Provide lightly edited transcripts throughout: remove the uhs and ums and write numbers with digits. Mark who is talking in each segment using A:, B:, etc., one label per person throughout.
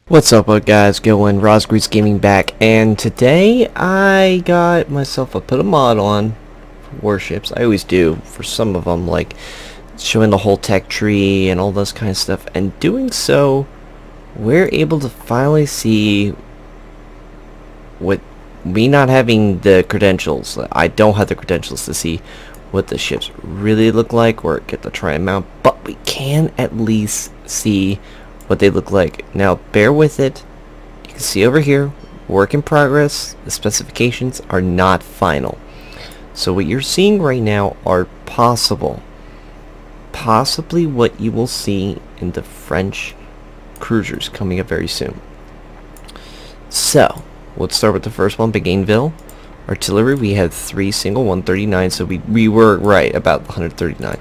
A: What's up, guys? Going Rosgrease Gaming back, and today I got myself put a mod on for Warships. I always do for some of them, like showing the whole tech tree and all this kind of stuff. And doing so, we're able to finally see, with me not having the credentials, I don't have the credentials to see what the ships really look like or get to try them out, but we can at least see what they look like. Now bear with it, you can see over here, work in progress. The specifications are not final, so what you're seeing right now are possibly what you will see in the French cruisers coming up very soon. So let's start with the first one, Bougainville. Artillery, we had 3 single 139, so we were right about 139.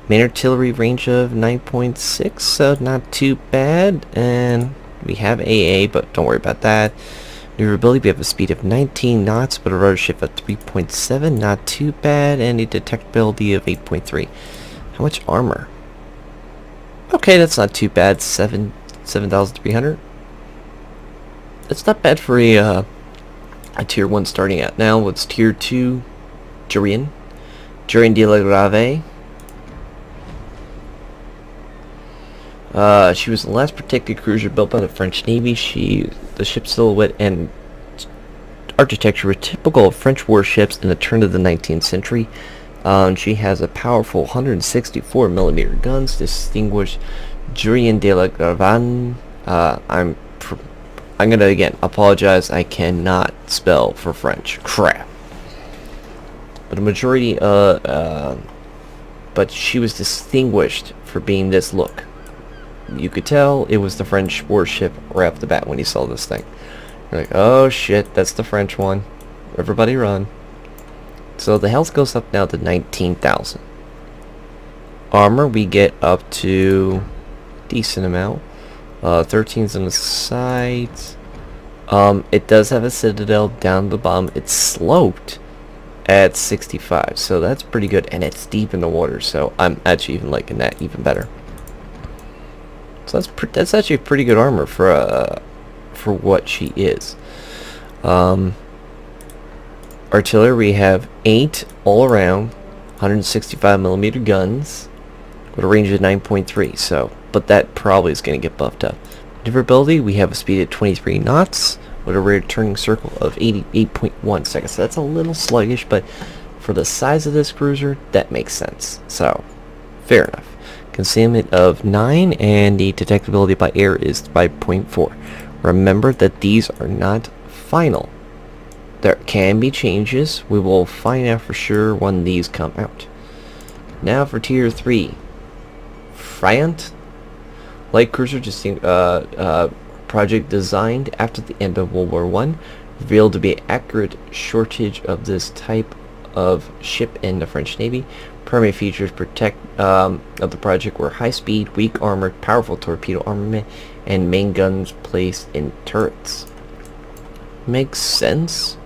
A: Main artillery range of 9.6, so not too bad. And we have AA, but don't worry about that. Maneuverability, we have a speed of 19 knots, but a rudder shift at 3.7, not too bad. And a detectability of 8.3. How much armor? Okay, that's not too bad. 7,300. That's not bad for a tier 1 starting out. Now what's tier 2? Jurien de la Grave. She was the last protected cruiser built by the French Navy. The ship's silhouette and architecture were typical of French warships in the turn of the 19th century. She has a powerful 164mm guns, distinguished Jurien de la Grave. I'm gonna again apologize. I cannot spell for French. Crap. But a majority, but she was distinguished for being this look. You could tell it was the French warship right off the bat when you saw this thing. You're like, oh shit, that's the French one. Everybody run. So the health goes up now to 19,000. Armor, we get up to decent amount. 13's on the sides. It does have a citadel down the bottom. It's sloped at 65, so that's pretty good, and it's deep in the water, so I'm actually even liking that even better. So that's actually pretty good armor for what she is. Artillery, we have 8 all around 165mm guns with a range of 9.3. So, but that probably is going to get buffed up. Maneuverability, we have a speed of 23 knots with a rate turning circle of 88.1 seconds. So that's a little sluggish, but for the size of this cruiser, that makes sense. So, fair enough. Concealment of 9, and the detectability by air is 5.4. Remember that these are not final. There can be changes. We will find out for sure when these come out. Now for tier 3. Friant. Light cruiser project designed after the end of World War I. Revealed to be an accurate shortage of this type of ship in the French Navy. Primary features of the project were high speed, weak armor, powerful torpedo armament, and main guns placed in turrets. Makes sense.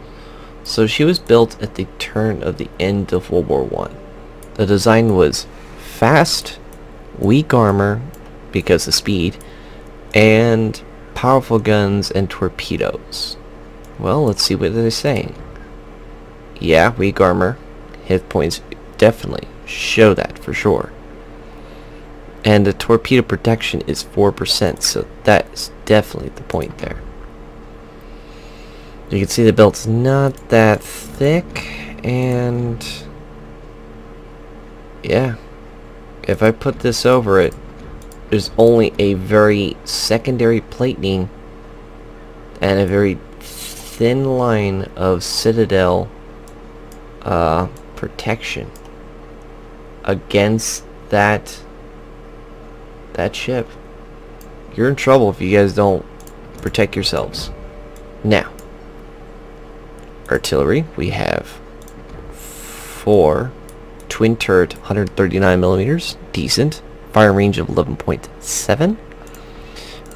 A: So she was built at the turn of the end of World War I. The design was fast, weak armor because of speed, and powerful guns and torpedoes. Well, let's see what they're saying. Yeah, weak armor, hit points definitely show that for sure. And the torpedo protection is 4%, so that's definitely the point there. You can see the belt's not that thick, and yeah, if I put this over it, there's only a very secondary plating and a very thin line of citadel protection against that ship. You're in trouble if you guys don't protect yourselves. Now, artillery, we have 4 twin turret 139mm, decent. Fire range of 11.7.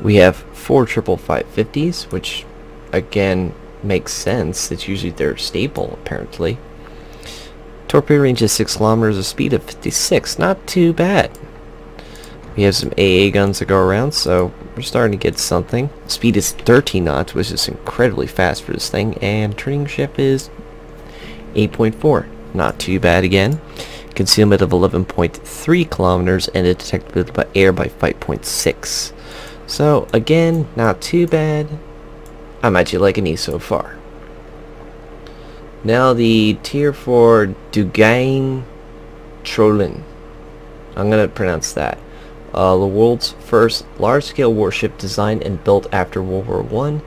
A: We have 4 55550s, which again makes sense. It's usually their staple apparently. Torpedo range is 6 kilometers, a speed of 56. Not too bad. We We have some AA guns to go around, so we're starting to get something. Speed is 13 knots, which is incredibly fast for this thing, and turning ship is 8.4. Not too bad again. Concealment of 11.3 kilometers and a detectability by air by 5.6. So again, not too bad. I'm actually liking these so far. Now the tier 4 Dugain Trolin. I'm gonna pronounce that. The world's first large-scale warship designed and built after World War I.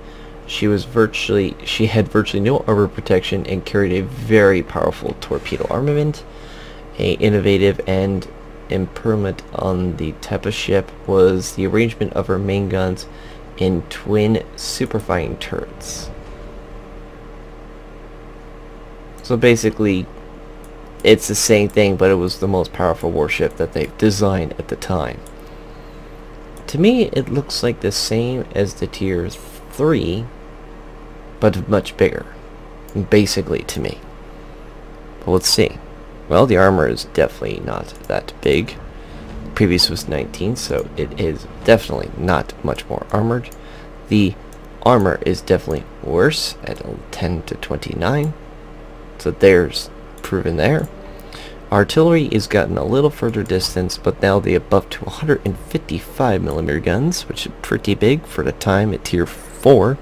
A: She had virtually no armor protection and carried a very powerful torpedo armament. A innovative and improvement on the type of ship was the arrangement of her main guns in twin superfiring turrets. So basically, it's the same thing, but it was the most powerful warship that they've designed at the time. To me, it looks like the same as the tier 3, but much bigger, basically, to me. But let's see. Well, the armor is definitely not that big. Previous was 19, so it is definitely not much more armored. The armor is definitely worse at 10 to 29, so there's proven there. Artillery is gotten a little further distance, but now they have buffed to 155mm guns, which is pretty big for the time at tier 4.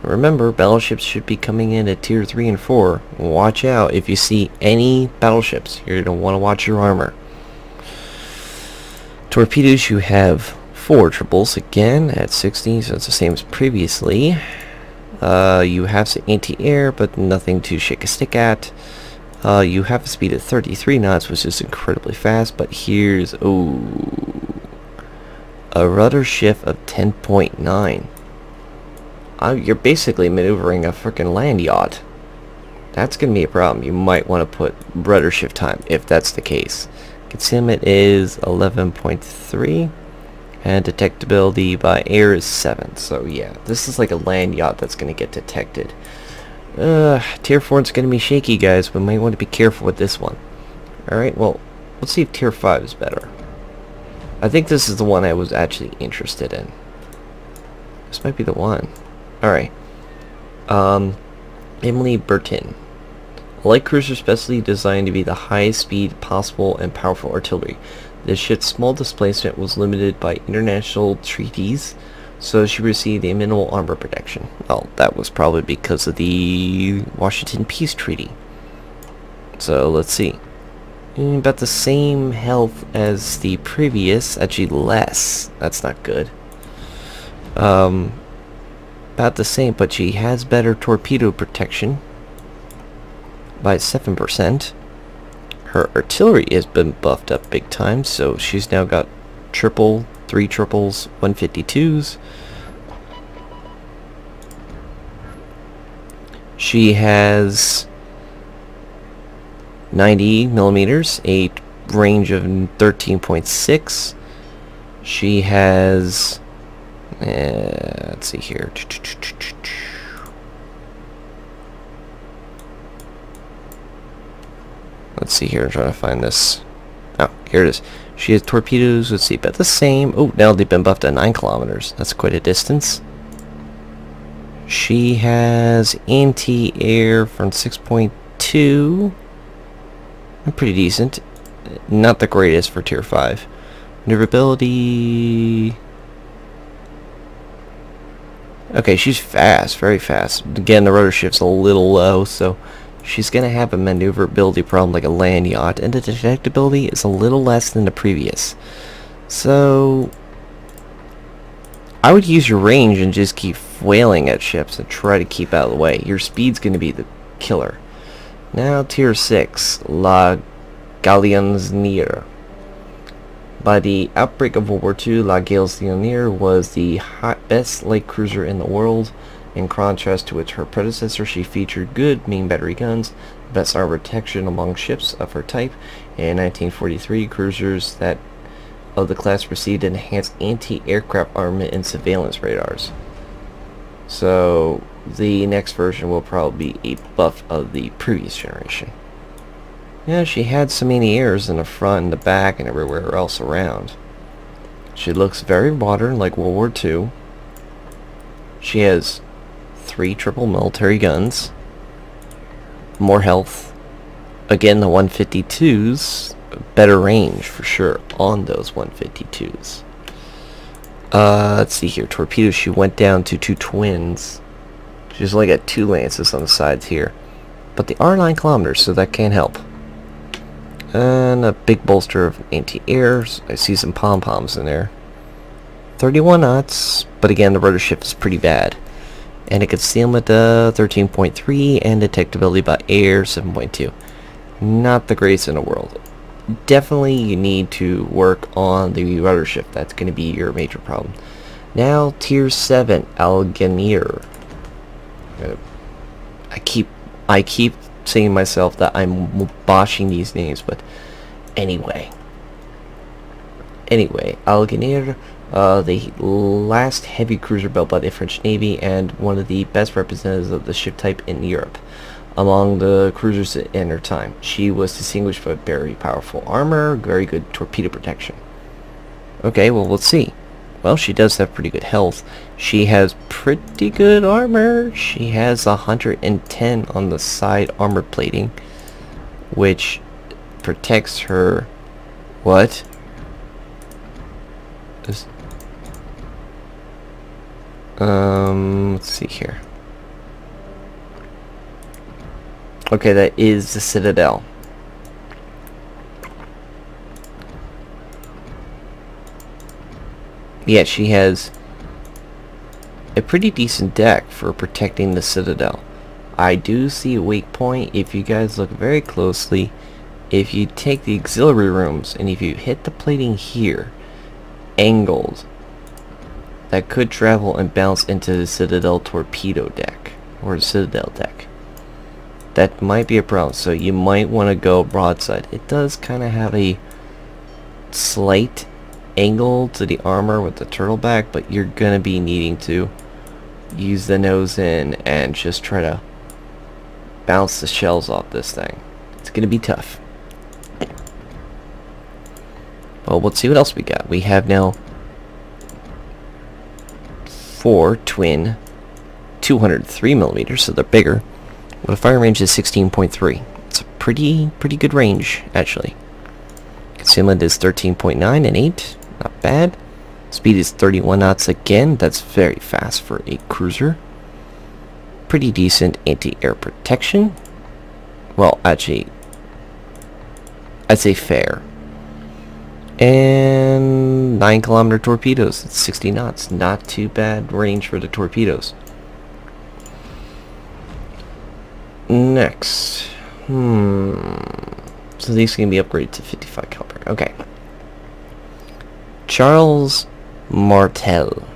A: Remember, battleships should be coming in at tier 3 and 4. Watch out if you see any battleships. You're going to want to watch your armor. Torpedoes, you have 4 triples again at 60, so it's the same as previously. You have some anti-air, but nothing to shake a stick at. You have a speed of 33 knots, which is incredibly fast, but here's a rudder shift of 10.9. You're basically maneuvering a freaking land yacht. That's going to be a problem. You might want to put rudder shift time if that's the case. Concealment is 11.3 and detectability by air is 7. So yeah, this is like a land yacht that's going to get detected. Tier 4 is going to be shaky, guys. We might want to be careful with this one. Alright, well, let's see if tier 5 is better. I think this is the one I was actually interested in. This might be the one. Alright. Emily Burton. A light cruiser specially designed to be the highest speed possible and powerful artillery. The ship's small displacement was limited by international treaties, so she received a minimal armor protection. Well, that was probably because of the Washington Peace Treaty. So, let's see. About the same health as the previous, actually less. That's not good. About the same, but she has better torpedo protection by 7%. Her artillery has been buffed up big time, so she's now got triple, 3 triples, 152s. She has 90mm, a range of 13.6. She has let's see here. Let's see here. I'm trying to find this. Oh, here it is. She has torpedoes. Let's see, about the same. Oh, now they've been buffed at 9 kilometers. That's quite a distance. She has anti-air from 6.2. Pretty decent. Not the greatest for tier 5. Maneuverability. Okay, she's fast, very fast. Again, the rudder shift's a little low, so she's going to have a maneuverability problem like a land yacht, and the detectability is a little less than the previous. So, I would use your range and just keep whaling at ships and try to keep out of the way. Your speed's going to be the killer. Now, tier 6, La Galionniere. By the outbreak of World War II, La Galionniere was the best light cruiser in the world. In contrast to her predecessor, she featured good main battery guns, best armor protection among ships of her type. In 1943, cruisers that of the class received enhanced anti-aircraft armament and surveillance radars. So the next version will probably be a buff of the previous generation. Yeah, she had so many airs in the front and the back and everywhere else around. She looks very modern, like World War II. She has 3 triple military guns. More health. Again, the 152s, better range for sure on those 152s. Let's see here. Torpedoes, she went down to 2 twins. She's only got 2 lances on the sides here. But they are 9 kilometers, so that can help. And a big bolster of anti-airs. I see some pom-poms in there. 31 knots, but again, the rudder shift is pretty bad. And a concealment 13.3 and detectability by air 7.2. Not the greatest in the world. Definitely you need to work on the rudder shift. That's going to be your major problem. Now, Tier 7, Alganir. I keep saying to myself that I'm botching these names, but anyway, Alganir, the last heavy cruiser built by the French Navy and one of the best representatives of the ship type in Europe among the cruisers in her time. She was distinguished by very powerful armor, very good torpedo protection. Okay, well, let's see. Well, she does have pretty good health. She has pretty good armor. She has 110 on the side armor plating, which protects her. What? Let's see here. Okay, that is the Citadel. Yeah, she has a pretty decent deck for protecting the Citadel. I do see a weak point. If you guys look very closely, if you take the auxiliary rooms and if you hit the plating here, angled, that could travel and bounce into the Citadel torpedo deck, or the Citadel deck. That might be a problem, so you might want to go broadside. It does kind of have a slight angle to the armor with the turtleback, but you're going to be needing to use the nose in and just try to bounce the shells off this thing. It's going to be tough. Well, let's see what else we got. We have now 4 twin 203mm, so they're bigger. Well, the fire range is 16.3. It's a pretty good range, actually. Concealment is 13.9 and 8. Not bad. Speed is 31 knots again. That's very fast for a cruiser. Pretty decent anti-air protection. Well, actually, I'd say fair. And 9-kilometer torpedoes. It's 60 knots. Not too bad range for the torpedoes. Next. So these can be upgraded to 55 caliber. Okay. Charles Martel.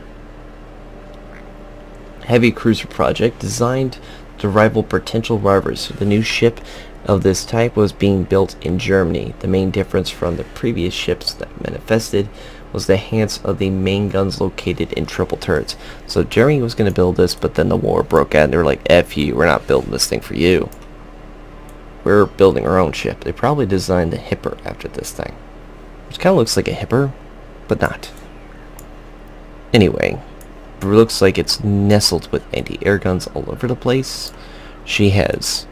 A: Heavy cruiser project designed to rival potential rivals. The new ship of this type was being built in Germany. The main difference from the previous ships that manifested was the hands of the main guns located in triple turrets. So Germany was going to build this, but then the war broke out and they were like, F you, we're not building this thing for you. We're building our own ship. They probably designed the Hipper after this thing, which kind of looks like a Hipper, but not. Anyway, it looks like it's nestled with anti-air guns all over the place. She has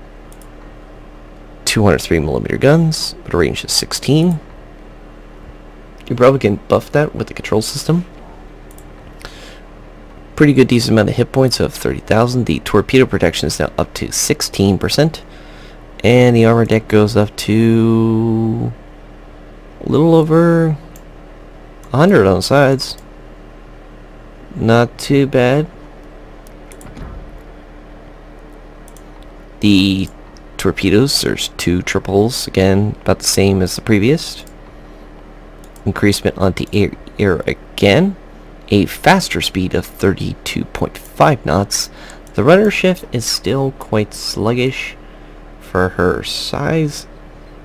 A: 203mm guns, but a range of 16. You probably can buff that with the control system. Pretty good, decent amount of hit points of 30,000. The torpedo protection is now up to 16%. And the armor deck goes up to a little over 100 on the sides. Not too bad. The torpedoes, there's 2 triples, again, about the same as the previous. Increasement on the air again. A faster speed of 32.5 knots. The rudder shift is still quite sluggish for her size,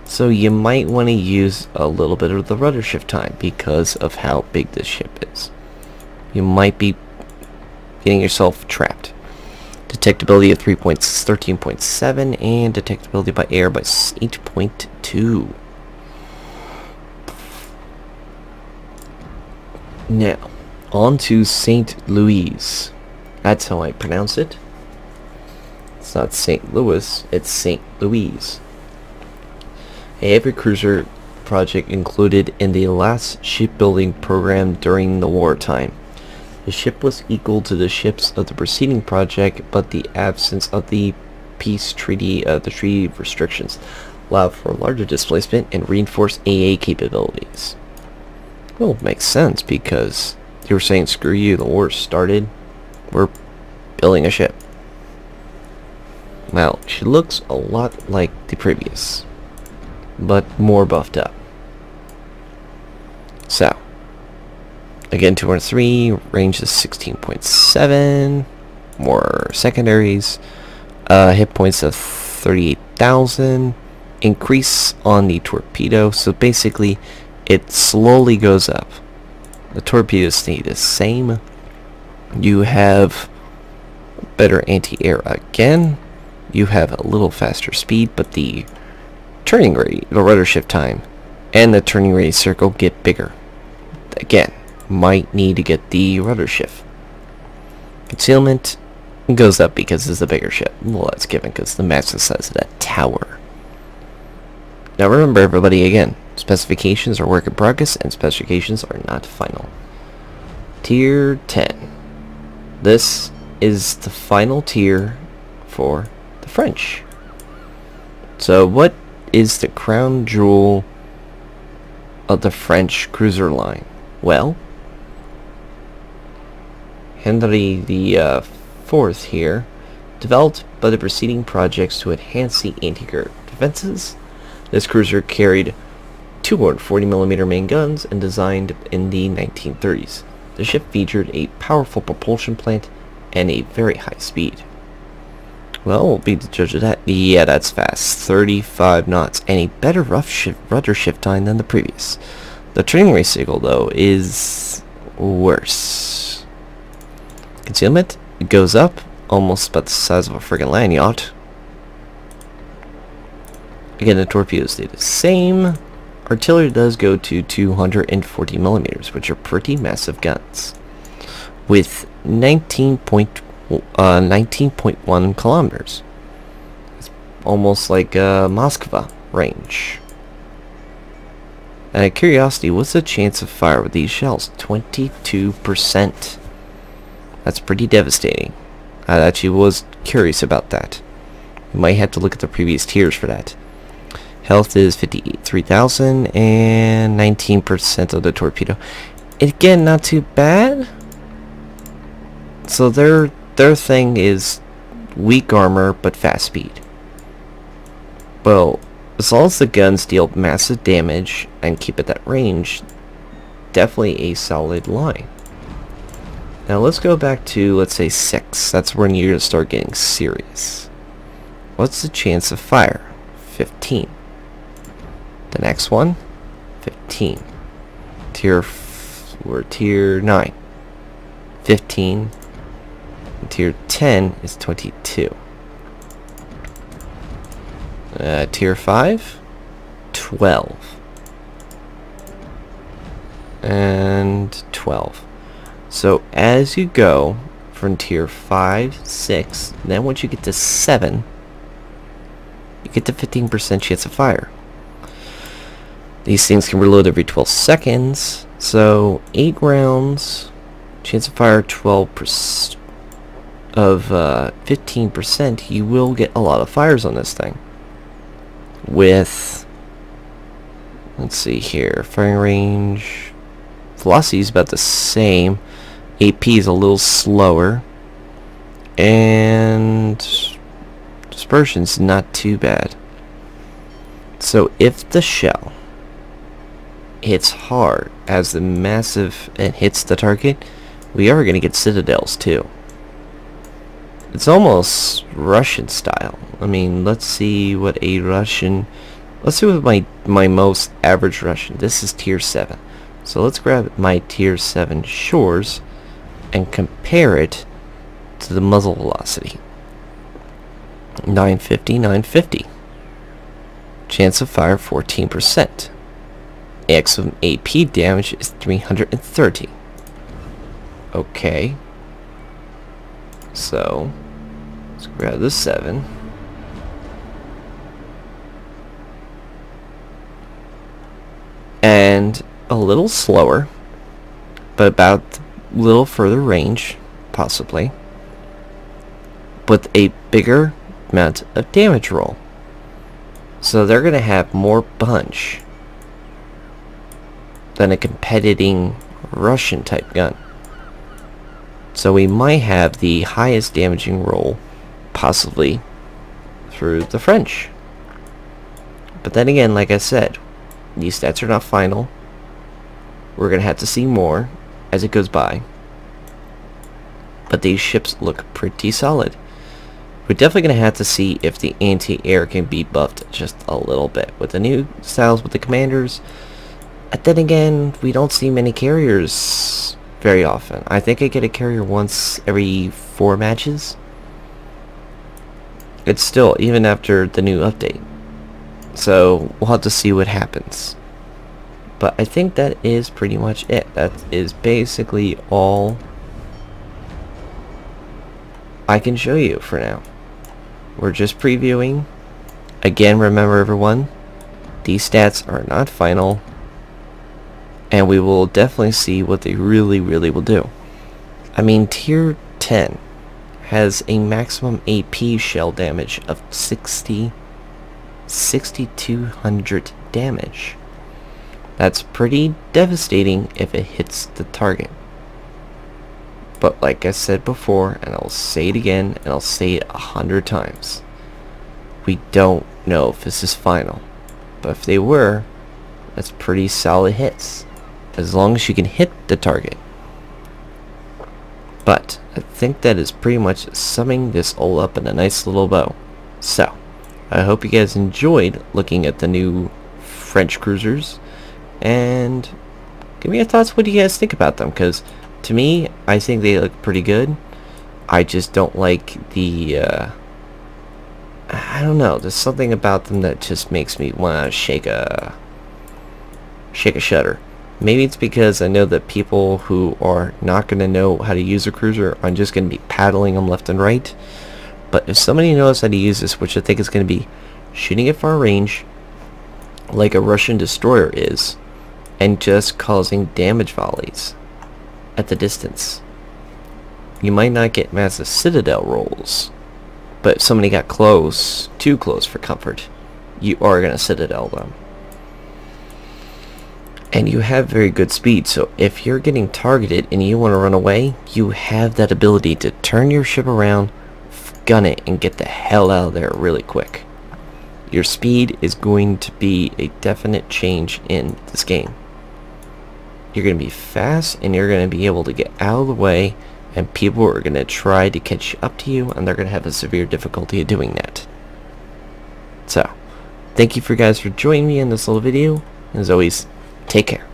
A: so you might want to use a little bit of the rudder shift time because of how big this ship is. You might be getting yourself trapped. Detectability of 13.7, and detectability by air by 8.2. Now, on to St. Louis. That's how I pronounce it. It's not St. Louis, it's St. Louis. A heavy cruiser project included in the last shipbuilding program during the wartime. The ship was equal to the ships of the preceding project, but the absence of the peace treaty, the treaty restrictions, allowed for larger displacement and reinforced AA capabilities. Well, it makes sense because they were saying, screw you, the war started, we're building a ship. Well, she looks a lot like the previous, but more buffed up. So, again, 203, range is 16.7, more secondaries, hit points of 38,000, increase on the torpedo, so basically it slowly goes up. The torpedoes stay the same. You have better anti-air again, you have a little faster speed, but the turning rate, the rudder shift time, and the turning radius circle get bigger. Again, might need to get the rudder shift. Concealment goes up because it's a bigger ship. Well, that's given because the massive size of that tower. Now remember, everybody, again, specifications are work in progress and specifications are not final. Tier 10. This is the final tier for the French. So what is the crown jewel of the French cruiser line? Well, Henry the Fourth here developed by the preceding projects to enhance the anti-air defenses. This cruiser carried 240mm main guns and designed in the 1930s. The ship featured a powerful propulsion plant and a very high speed. Well, we'll be the judge of that. Yeah, that's fast. 35 knots and a better rudder shift time than the previous. The turning radius signal, though, is worse. Concealment, it goes up almost about the size of a friggin' land yacht. Again, the torpedoes stay the same. Artillery does go to 240mm, which are pretty massive guns, with 19.1 kilometers. It's almost like Moskva range. And a curiosity, what's the chance of fire with these shells? 22%. That's pretty devastating. I actually was curious about that. You might have to look at the previous tiers for that. Health is 53,000 and 19% of the torpedo. Again, not too bad. So their thing is weak armor but fast speed. Well, as long as the guns deal massive damage and keep at that range, definitely a solid line. Now let's go back to, let's say, 6. That's when you're going to start getting serious. What's the chance of fire? 15. The next one, 15. We're tier 9. 15. And tier 10 is 22. Tier 5, 12. And 12. So as you go from tier 5, 6, then once you get to 7, you get to 15% chance of fire. These things can reload every 12 seconds, so 8 rounds, chance of fire 12% of 15%, you will get a lot of fires on this thing. With, let's see here, firing range, velocity is about the same, AP is a little slower, and dispersion's not too bad. So if the shell hits hard as the massive and hits the target, we are going to get citadels too. It's almost Russian style. I mean, let's see what a Russian, let's see what my most average Russian, this is tier 7. So let's grab my tier 7 shores and compare it to the muzzle velocity. 950, 950. Chance of fire 14%. Maximum AP damage is 330. Okay. So, let's grab the 7. And a little slower, but about a little further range, possibly, with a bigger amount of damage roll. So they're going to have more punch than a competing Russian type gun. So we might have the highest damaging roll possibly through the French. But then again, like I said, these stats are not final. We're going to have to see more as it goes by. But these ships look pretty solid. We're definitely going to have to see if the anti-air can be buffed just a little bit with the new styles with the commanders. And then again, we don't see many carriers very often. I think I get a carrier once every 4 matches. It's still, even after the new update. So we'll have to see what happens. But I think that is pretty much it. That is basically all I can show you for now. We're just previewing. Again, remember everyone, these stats are not final. And we will definitely see what they really will do. I mean, tier 10 has a maximum AP shell damage of 6,200 damage. That's pretty devastating if it hits the target. But like I said before, and I'll say it again, and I'll say it 100 times, we don't know if this is final. But if they were, that's pretty solid hits, as long as you can hit the target. But I think that is pretty much summing this all up in a nice little bow. So, I hope you guys enjoyed looking at the new French cruisers, and give me your thoughts. What do you guys think about them? Because to me, I think they look pretty good. I just don't like the I don't know, there's something about them that just makes me want to shake a shutter. Maybe it's because I know that people who are not going to know how to use a cruiser are just going to be paddling them left and right. But if somebody knows how to use this, which I think is going to be shooting at far range like a Russian destroyer is, and just causing damage volleys at the distance, you might not get massive citadel rolls, but if somebody got close, too close for comfort, you are going to citadel them. And you have very good speed, so if you're getting targeted and you want to run away, you have that ability to turn your ship around, gun it, and get the hell out of there really quick. Your speed is going to be a definite change in this game. You're going to be fast, and you're going to be able to get out of the way, and people are going to try to catch up to you, and they're going to have a severe difficulty of doing that. So, thank you guys for joining me in this little video. As always, take care.